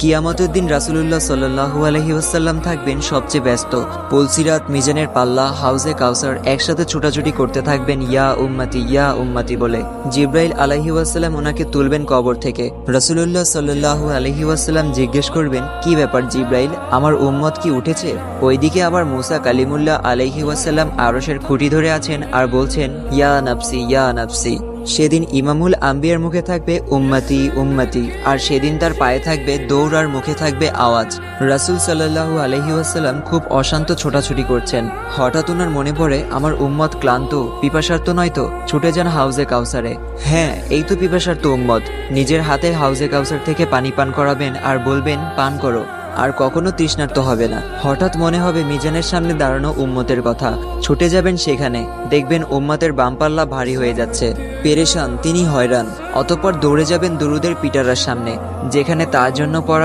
কিয়ামতের দিন রাসূলুল্লাহ সাল্লাল্লাহু আলাইহি ওয়াসাল্লাম থাকবেন সবচেয়ে ব্যস্ত। পুলসিরাত, মিজানের পাল্লা, হাউজে কাউসার একসাথে ছোটাছুটি করতে থাকবেন ইয়া উম্মতি বলে। জিব্রাইল আলাইহি ওয়াসাল্লাম ওনাকে তুলবেন কবর থেকে। রাসূলুল্লাহ সাল্লাল্লাহু আলাইহি ওয়াসাল্লাম জিজ্ঞেস করবেন, কি ব্যাপার জিব্রাইল, আমার উম্মত কি উঠেছে? ওইদিকে আবার মুসা কালিমুল্লাহ আলাইহি ওয়াসাল্লাম আরশের খুঁটি ধরে আছেন আর বলছেন, ইয়া নাফসি। সেদিন ইমামুল আম্বিয়ার মুখে থাকবে উম্মতি উম্মতি, আর সেদিন তার পায়ে থাকবে দৌড় আর মুখে থাকবে আওয়াজ। রাসূল সাল্লাল্লাহু আলাইহি ওয়াসাল্লাম খুব অশান্ত ছোটাছুটি করছেন। হঠাৎ ওনার মনে পড়ে, আমার উম্মত ক্লান্ত পিপাসার্ত নয় তো? ছুটে যান হাউজে কাউসারে। হ্যাঁ, এই তো পিপাসার্ত উম্মত। নিজের হাতে হাউজে কাউসার থেকে পানি পান করাবেন আর বলবেন, পান করো, আর কখনো তৃষ্ণার্ত হবে না। হঠাৎ মনে হবে মিজানের সামনে দাঁড়ানো উম্মতের কথা। ছুটে যাবেন সেখানে, দেখবেন উম্মতের বামপাল্লা ভারী হয়ে যাচ্ছে। পেরেশান, তিনি হয়রান। অতঃপর দৌড়ে যাবেন দুরুদের পিটারার সামনে, যেখানে তার জন্য পড়া